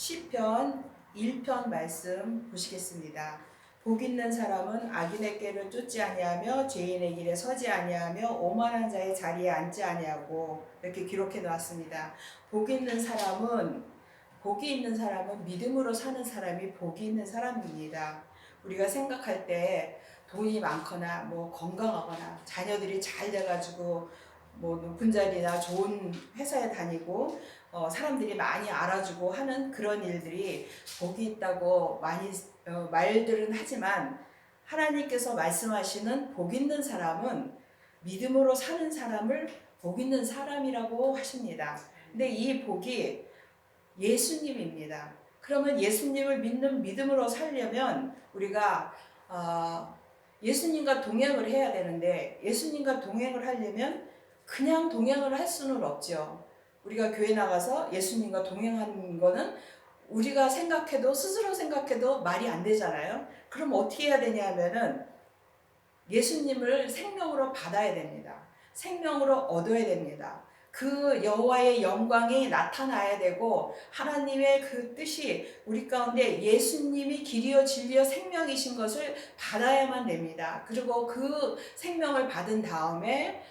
시편 1편 말씀 보시겠습니다. 복 있는 사람은 악인의 꾀를 쫓지 아니하며 죄인의 길에 서지 아니하며 오만한 자의 자리에 앉지 아니하고 이렇게 기록해 놓았습니다. 복이 있는 사람은 믿음으로 사는 사람이 복이 있는 사람입니다. 우리가 생각할 때 돈이 많거나 건강하거나 자녀들이 잘 돼가지고 높은 자리나 좋은 회사에 다니고 사람들이 많이 알아주고 하는 그런 일들이 복이 있다고 많이 말들은 하지만, 하나님께서 말씀하시는 복 있는 사람은 믿음으로 사는 사람을 복 있는 사람이라고 하십니다. 근데 이 복이 예수님입니다. 그러면 예수님을 믿는 믿음으로 살려면 우리가 예수님과 동행을 해야 되는데, 예수님과 동행을 하려면 그냥 동행을 할 수는 없죠. 우리가 교회 나가서 예수님과 동행하는 거는 우리가 스스로 생각해도 말이 안 되잖아요. 그럼 어떻게 해야 되냐 하면은 예수님을 생명으로 받아야 됩니다. 생명으로 얻어야 됩니다. 그 여호와의 영광이 나타나야 되고, 하나님의 그 뜻이 우리 가운데 예수님이 길이요 진리요 생명이신 것을 받아야만 됩니다. 그리고 그 생명을 받은 다음에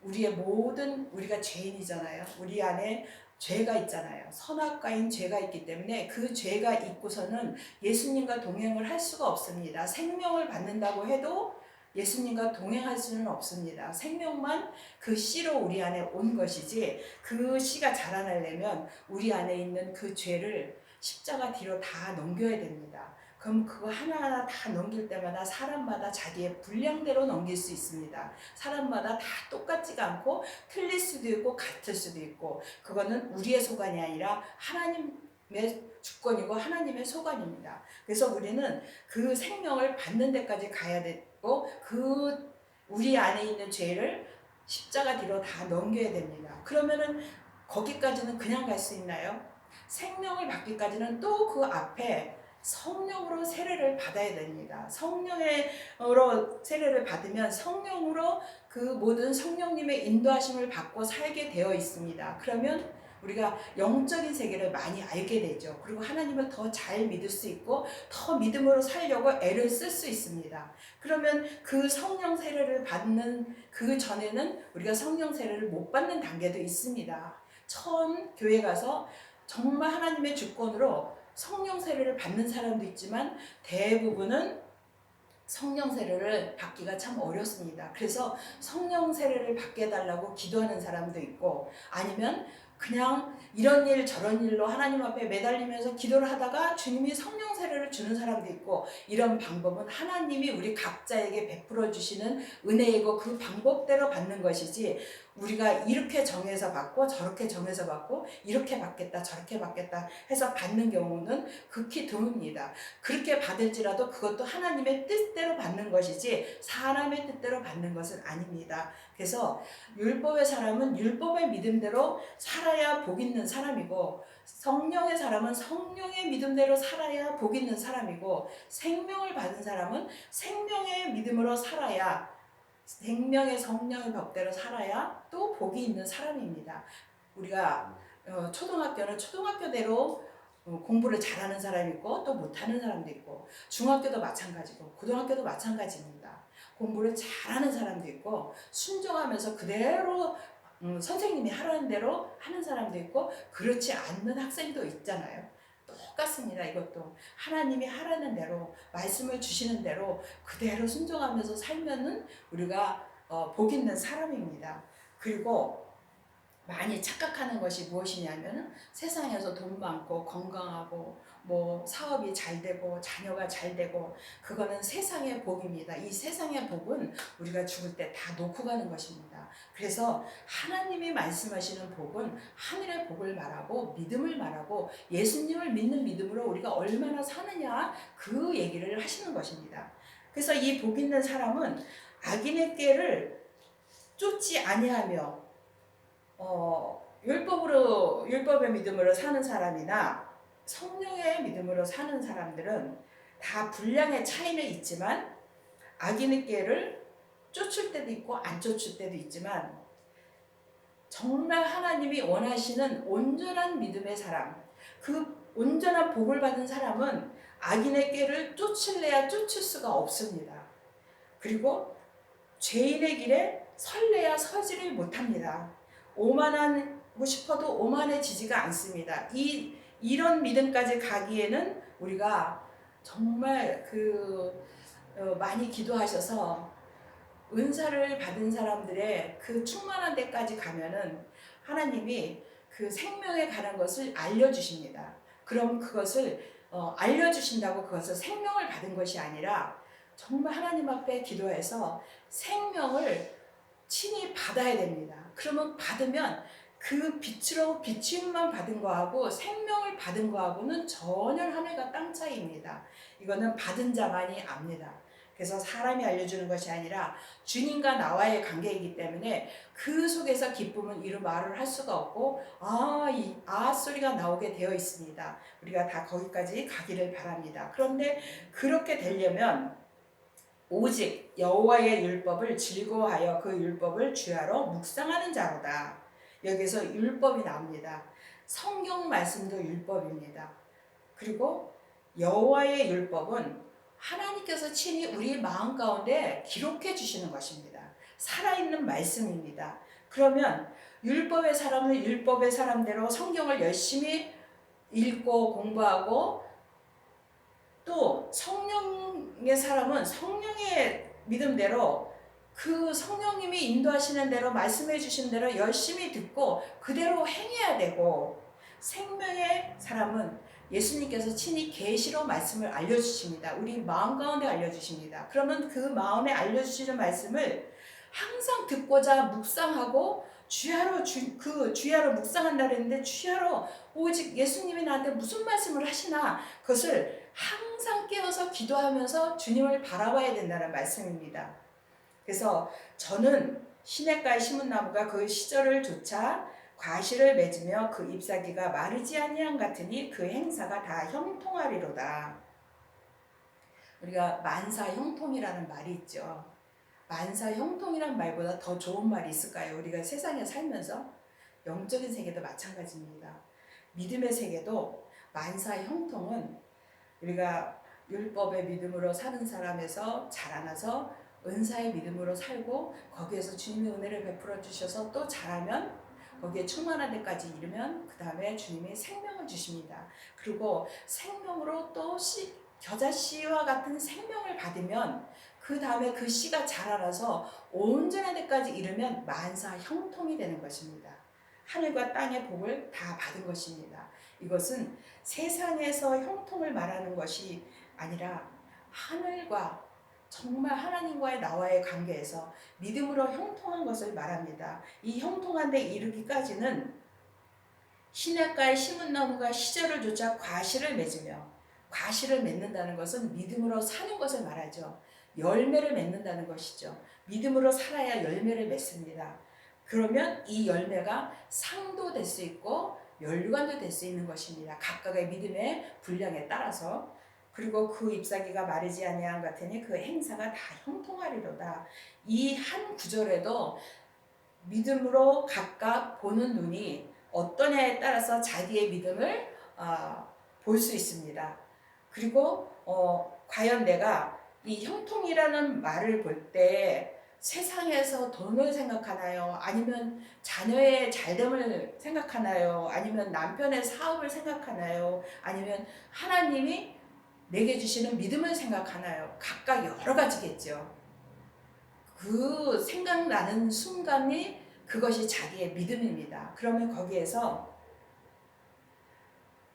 우리가 죄인이잖아요. 우리 안에 죄가 있잖아요. 선악과인 죄가 있기 때문에 그 죄가 있고서는 예수님과 동행을 할 수가 없습니다. 생명을 받는다고 해도 예수님과 동행할 수는 없습니다. 생명만 그 씨로 우리 안에 온 것이지, 그 씨가 자라나려면 우리 안에 있는 그 죄를 십자가 뒤로 다 넘겨야 됩니다. 그럼 그거 하나하나 다 넘길 때마다 사람마다 자기의 분량대로 넘길 수 있습니다. 사람마다 다 똑같지가 않고 틀릴 수도 있고 같을 수도 있고, 그거는 우리의 소관이 아니라 하나님의 주권이고 하나님의 소관입니다. 그래서 우리는 그 생명을 받는 데까지 가야 되고, 그 우리 안에 있는 죄를 십자가 뒤로 다 넘겨야 됩니다. 그러면은 거기까지는 그냥 갈 수 있나요? 생명을 받기까지는 또 그 앞에 성령으로 세례를 받아야 됩니다. 성령으로 세례를 받으면 성령으로 그 모든 성령님의 인도하심을 받고 살게 되어 있습니다. 그러면 우리가 영적인 세계를 많이 알게 되죠. 그리고 하나님을 더 잘 믿을 수 있고 더 믿음으로 살려고 애를 쓸 수 있습니다. 그러면 그 성령 세례를 받는 그 전에는 우리가 성령 세례를 못 받는 단계도 있습니다. 처음 교회 가서 정말 하나님의 주권으로 성령 세례를 받는 사람도 있지만, 대부분은 성령 세례를 받기가 참 어렵습니다. 그래서 성령 세례를 받게 해달라고 기도하는 사람도 있고, 아니면 그냥 이런 일 저런 일로 하나님 앞에 매달리면서 기도를 하다가 주님이 성령 세례를 주는 사람도 있고, 이런 방법은 하나님이 우리 각자에게 베풀어 주시는 은혜이고 그 방법대로 받는 것이지, 우리가 이렇게 정해서 받고 저렇게 정해서 받고 이렇게 받겠다 저렇게 받겠다 해서 받는 경우는 극히 드뭅니다. 그렇게 받을지라도 그것도 하나님의 뜻대로 받는 것이지 사람의 뜻대로 받는 것은 아닙니다. 그래서 율법의 사람은 율법의 믿음대로 살아야 복 있는 사람이고, 성령의 사람은 성령의 믿음대로 살아야 복 있는 사람이고, 생명을 받은 사람은 생명의 믿음으로 살아야, 생명의 성령의 법대로 살아야 또 복이 있는 사람입니다. 우리가 초등학교는 초등학교대로 공부를 잘하는 사람이 있고 또 못하는 사람도 있고, 중학교도 마찬가지고 고등학교도 마찬가지입니다. 공부를 잘하는 사람도 있고 순종하면서 그대로 선생님이 하라는 대로 하는 사람도 있고, 그렇지 않는 학생도 있잖아요. 똑같습니다. 이것도 하나님이 하라는 대로 말씀을 주시는 대로 그대로 순종하면서 살면은 우리가 복 있는 사람입니다. 그리고 많이 착각하는 것이 무엇이냐면은 세상에서 돈 많고 건강하고 사업이 잘 되고 자녀가 잘 되고, 그거는 세상의 복입니다. 이 세상의 복은 우리가 죽을 때 다 놓고 가는 것입니다. 그래서 하나님이 말씀하시는 복은 하늘의 복을 말하고 믿음을 말하고 예수님을 믿는 믿음으로 우리가 얼마나 사느냐, 그 얘기를 하시는 것입니다. 그래서 이 복 있는 사람은 악인의 꾀를 쫓지 아니하며 율법의 믿음으로 사는 사람이나 성령의 믿음으로 사는 사람들은 다 분량의 차이는 있지만, 악인의 꾀를 쫓을 때도 있고 안 쫓을 때도 있지만, 정말 하나님이 원하시는 온전한 믿음의 사람, 그 온전한 복을 받은 사람은 악인의 꾀를 쫓을래야 쫓을 수가 없습니다. 그리고 죄인의 길에 설래야 서지를 못합니다. 오만하고 싶어도 오만해지지가 않습니다. 이런 믿음까지 가기에는 우리가 정말 많이 기도하셔서 은사를 받은 사람들의 그 충만한 데까지 가면은 하나님이 그 생명에 관한 것을 알려주십니다. 그럼 그것을 알려주신다고 그것을 생명을 받은 것이 아니라 정말 하나님 앞에 기도해서 생명을 친히 받아야 됩니다. 그러면 받으면 그 빛으로 비침만 받은 거하고 생명을 받은 거하고는 전혀 하늘과 땅 차이입니다. 이거는 받은 자만이 압니다. 그래서 사람이 알려주는 것이 아니라 주님과 나와의 관계이기 때문에 그 속에서 기쁨은 이루 말을 할 수가 없고 소리가 나오게 되어 있습니다. 우리가 다 거기까지 가기를 바랍니다. 그런데 그렇게 되려면 오직 여호와의 율법을 즐거워하여 그 율법을 주야로 묵상하는 자로다. 여기서 율법이 나옵니다. 성경 말씀도 율법입니다. 그리고 여호와의 율법은 하나님께서 친히 우리 마음 가운데 기록해 주시는 것입니다. 살아있는 말씀입니다. 그러면 율법의 사람은 율법의 사람대로 성경을 열심히 읽고 공부하고, 또 성령의 사람은 성령의 믿음대로 그 성령님이 인도하시는 대로 말씀해 주신 대로 열심히 듣고 그대로 행해야 되고, 생명의 사람은 예수님께서 친히 계시로 말씀을 알려주십니다. 우리 마음 가운데 알려주십니다. 그러면 그 마음에 알려주시는 말씀을 항상 듣고자 묵상하고 주야로 묵상한다 그랬는데, 주야로 오직 예수님이 나한테 무슨 말씀을 하시나 그것을 항상 깨어서 기도하면서 주님을 바라봐야 된다는 말씀입니다. 그래서 저는 시냇가에 심은 나무가 그 시절을 조차 과실을 맺으며 그 잎사귀가 마르지 아니함 같으니 그 행사가 다 형통하리로다. 우리가 만사형통이라는 말이 있죠. 만사형통이란 말보다 더 좋은 말이 있을까요? 우리가 세상에 살면서 영적인 세계도 마찬가지입니다. 믿음의 세계도 만사형통은 우리가 율법의 믿음으로 사는 사람에서 자라나서 은사의 믿음으로 살고, 거기에서 주님의 은혜를 베풀어 주셔서 또 자라면 거기에 충만한 데까지 이르면 그 다음에 주님이 생명을 주십니다. 그리고 생명으로 또 겨자씨와 같은 생명을 받으면 그 다음에 그 씨가 자라나서 온전한 데까지 이르면 만사 형통이 되는 것입니다. 하늘과 땅의 복을 다 받은 것입니다. 이것은 세상에서 형통을 말하는 것이 아니라 하늘과 정말 하나님과의 나와의 관계에서 믿음으로 형통한 것을 말합니다. 이 형통한 데 이르기까지는 시냇가에 심은 나무가 시절을 조차 과실을 맺으며, 과실을 맺는다는 것은 믿음으로 사는 것을 말하죠. 열매를 맺는다는 것이죠. 믿음으로 살아야 열매를 맺습니다. 그러면 이 열매가 상도 될 수 있고 멸류관도 될 수 있는 것입니다. 각각의 믿음의 분량에 따라서. 그리고 그 잎사귀가 마르지 아니함 같으니 그 행사가 다 형통하리로다. 이 한 구절에도 믿음으로 각각 보는 눈이 어떠냐에 따라서 자기의 믿음을 볼 수 있습니다. 그리고 과연 내가 이 형통이라는 말을 볼 때 세상에서 돈을 생각하나요? 아니면 자녀의 잘됨을 생각하나요? 아니면 남편의 사업을 생각하나요? 아니면 하나님이 내게 주시는 믿음을 생각하나요? 각각 여러 가지겠죠. 그 생각나는 순간이 그것이 자기의 믿음입니다. 그러면 거기에서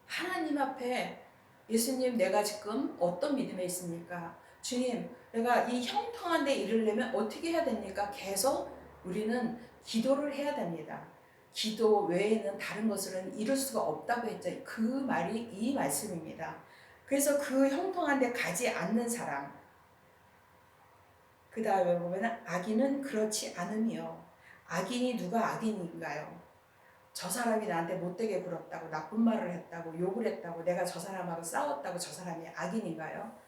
하나님 앞에, 예수님, 내가 지금 어떤 믿음에 있습니까? 주님, 내가 이 형통한 데 이르려면 어떻게 해야 됩니까? 계속 우리는 기도를 해야 됩니다. 기도 외에는 다른 것을 이룰 수가 없다고 했죠. 그 말이 이 말씀입니다. 그래서 그 형통한 데 가지 않는 사람, 그 다음에 보면 악인은 그렇지 않으며, 악인이 누가 악인인가요? 저 사람이 나한테 못되게 굴었다고, 나쁜 말을 했다고, 욕을 했다고, 내가 저 사람하고 싸웠다고 저 사람이 악인인가요?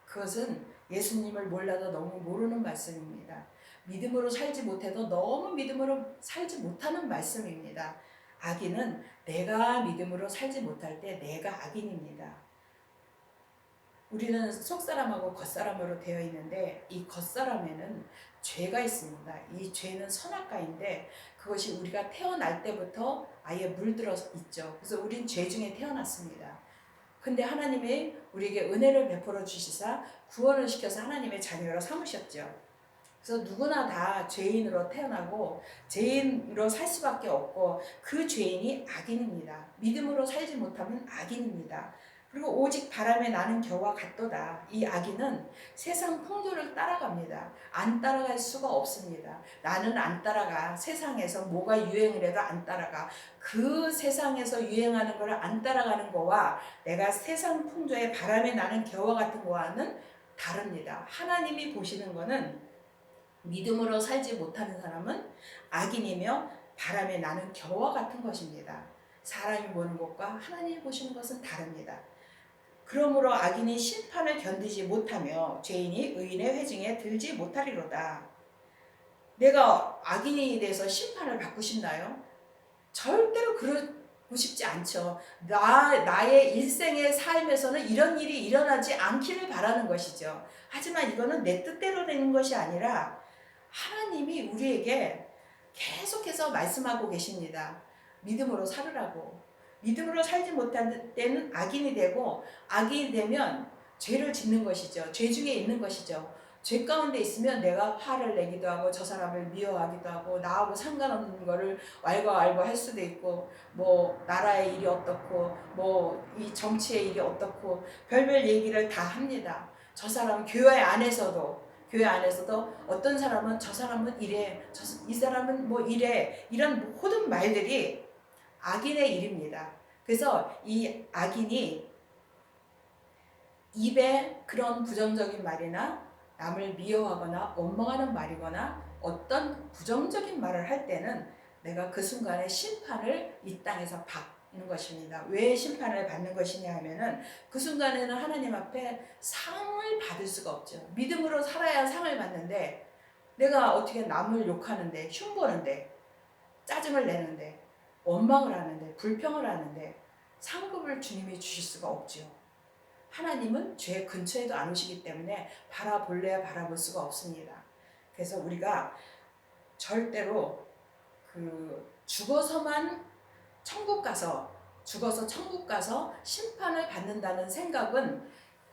그것은 예수님을 몰라도 너무 모르는 말씀입니다. 믿음으로 살지 못해도 너무 믿음으로 살지 못하는 말씀입니다. 악인은 내가 믿음으로 살지 못할 때 내가 악인입니다. 우리는 속사람하고 겉사람으로 되어 있는데 이 겉사람에는 죄가 있습니다. 이 죄는 선악과인데 그것이 우리가 태어날 때부터 아예 물들어 있죠. 그래서 우린 죄 중에 태어났습니다. 근데 하나님이 우리에게 은혜를 베풀어 주시사 구원을 시켜서 하나님의 자녀로 삼으셨죠. 그래서 누구나 다 죄인으로 태어나고 죄인으로 살 수밖에 없고 그 죄인이 악인입니다. 믿음으로 살지 못하면 악인입니다. 그리고 오직 바람에 나는 겨와 같도다. 이 악인은 세상 풍조를 따라갑니다. 안 따라갈 수가 없습니다. 나는 안 따라가. 세상에서 뭐가 유행을 해도 안 따라가. 그 세상에서 유행하는 걸 안 따라가는 거와 내가 세상 풍조에 바람에 나는 겨와 같은 거와는 다릅니다. 하나님이 보시는 거는 믿음으로 살지 못하는 사람은 악인이며 바람에 나는 겨와 같은 것입니다. 사람이 보는 것과 하나님이 보시는 것은 다릅니다. 그러므로 악인이 심판을 견디지 못하며 죄인이 의인의 회중에 들지 못하리로다. 내가 악인이 돼서 심판을 받고 싶나요? 절대로 그러고 싶지 않죠. 나의 일생의 삶에서는 이런 일이 일어나지 않기를 바라는 것이죠. 하지만 이거는 내 뜻대로 되는 것이 아니라 하나님이 우리에게 계속해서 말씀하고 계십니다. 믿음으로 살으라고. 믿음으로 살지 못할 때는 악인이 되고 악인이 되면 죄를 짓는 것이죠. 죄 중에 있는 것이죠. 죄 가운데 있으면 내가 화를 내기도 하고 저 사람을 미워하기도 하고 나하고 상관없는 거를 왈가왈부 할 수도 있고 뭐 나라의 일이 어떻고 뭐 이 정치의 일이 어떻고 별별 얘기를 다 합니다. 저 사람 교회 안에서도 어떤 사람은 저 사람은 이래, 이 사람은 뭐 이래, 이런 모든 말들이 악인의 일입니다. 그래서 이 악인이 입에 그런 부정적인 말이나 남을 미워하거나 원망하는 말이거나 어떤 부정적인 말을 할 때는 내가 그 순간에 심판을 이 땅에서 받는 것입니다. 왜 심판을 받는 것이냐 하면은 그 순간에는 하나님 앞에 상을 받을 수가 없죠. 믿음으로 살아야 상을 받는데 내가 어떻게 남을 욕하는데 흉보는데 짜증을 내는데 원망을 하는데 불평을 하는데 상급을 주님이 주실 수가 없죠. 하나님은 죄 근처에도 안 오시기 때문에 바라볼래야 바라볼 수가 없습니다. 그래서 우리가 절대로 죽어서 천국 가서 심판을 받는다는 생각은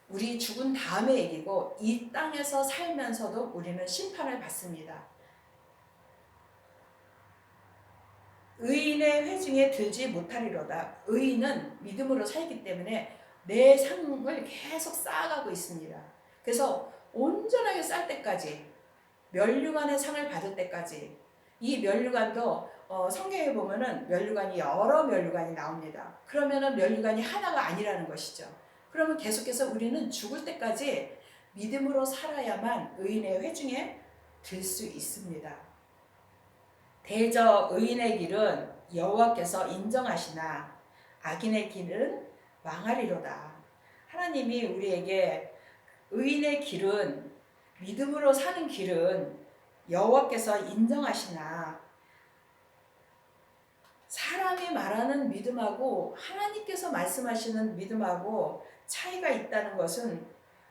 우리 죽은 다음의 얘기고 이 땅에서 살면서도 우리는 심판을 받습니다. 의인의 회중에 들지 못하리로다. 의인은 믿음으로 살기 때문에 내 상을 계속 쌓아가고 있습니다. 그래서 온전하게 쌀 때까지 면류관의 상을 받을 때까지 이 면류관도 성경에 보면은 면류관이 여러 면류관이 나옵니다. 그러면은 면류관이 하나가 아니라는 것이죠. 그러면 계속해서 우리는 죽을 때까지 믿음으로 살아야만 의인의 회중에 들 수 있습니다. 대저 의인의 길은 여호와께서 인정하시나 악인의 길은 망하리로다. 하나님이 우리에게 의인의 길은 믿음으로 사는 길은 여호와께서 인정하시나 사람이 말하는 믿음하고 하나님께서 말씀하시는 믿음하고 차이가 있다는 것은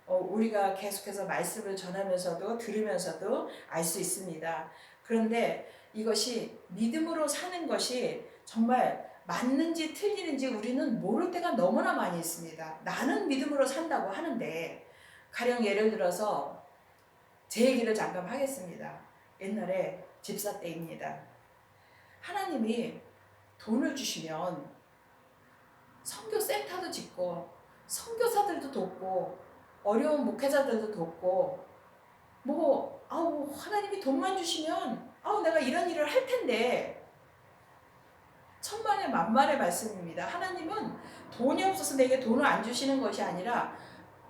우리가 계속해서 말씀을 전하면서도 들으면서도 알 수 있습니다. 그런데 이것이 믿음으로 사는 것이 정말 맞는지 틀리는지 우리는 모를 때가 너무나 많이 있습니다. 나는 믿음으로 산다고 하는데 가령 예를 들어서 제 얘기를 잠깐 하겠습니다. 옛날에 집사 때입니다. 하나님이 돈을 주시면 선교센터도 짓고 선교사들도 돕고 어려운 목회자들도 돕고 하나님이 돈만 주시면 내가 이런 일을 할 텐데 천만에 만만의 말씀입니다. 하나님은 돈이 없어서 내게 돈을 안 주시는 것이 아니라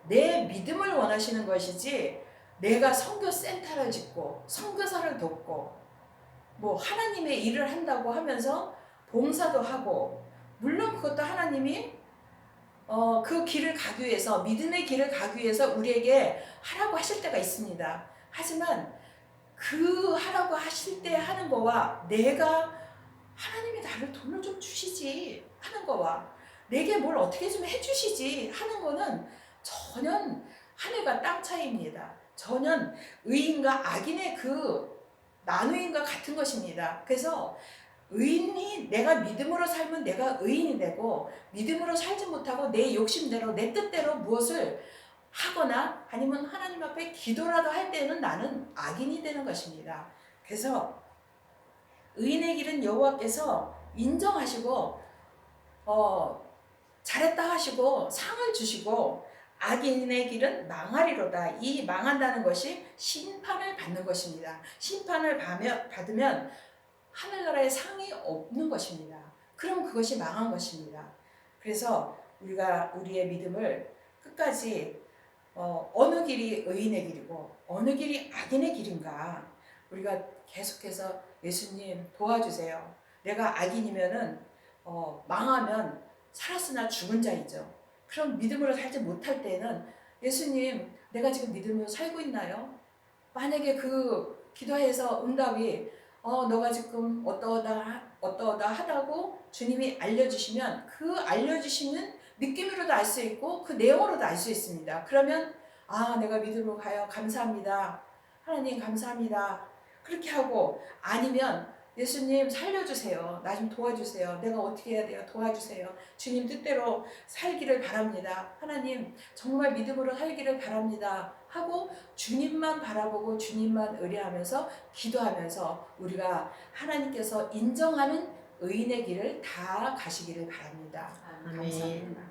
내 믿음을 원하시는 것이지 내가 선교센터를 짓고 선교사를 돕고 하나님의 일을 한다고 하면서 봉사도 하고 물론 그것도 하나님이 그 길을 가기 위해서 믿음의 길을 가기 위해서 우리에게 하라고 하실 때가 있습니다. 하지만 그 하라고 하실 때 하는 거와 내가 하나님이 나를 돈을 좀 주시지 하는 거와 내게 뭘 어떻게 좀 해주시지 하는 거는 전혀 하늘과 땅 차이입니다. 전혀 의인과 악인의 그 나누인과 같은 것입니다. 그래서 의인이 내가 믿음으로 살면 내가 의인이 되고 믿음으로 살지 못하고 내 욕심대로 내 뜻대로 무엇을 하거나 아니면 하나님 앞에 기도라도 할 때는 나는 악인이 되는 것입니다. 그래서 의인의 길은 여호와께서 인정하시고 잘했다 하시고 상을 주시고 악인의 길은 망하리로다. 이 망한다는 것이 심판을 받는 것입니다. 심판을 받으면 하늘나라에 상이 없는 것입니다. 그럼 그것이 망한 것입니다. 그래서 우리가 우리의 믿음을 끝까지 어느 길이 의인의 길이고 어느 길이 악인의 길인가 우리가 계속해서 예수님 도와주세요. 내가 악인이면은 망하면 살았으나 죽은 자이죠. 그럼 믿음으로 살지 못할 때는 예수님 내가 지금 믿음으로 살고 있나요? 만약에 그 기도해서 응답이 너가 지금 어떠하다 하다고 주님이 알려주시면 그 알려주시는 느낌으로도 알 수 있고 그 내용으로도 알 수 있습니다. 그러면 내가 믿음으로 가요. 감사합니다. 하나님 감사합니다. 그렇게 하고 아니면 예수님 살려주세요. 나 좀 도와주세요. 내가 어떻게 해야 돼요? 도와주세요. 주님 뜻대로 살기를 바랍니다. 하나님 정말 믿음으로 살기를 바랍니다. 하고 주님만 바라보고 주님만 의뢰하면서 기도하면서 우리가 하나님께서 인정하는 의인의 길을 다 가시기를 바랍니다. 아멘. 감사합니다.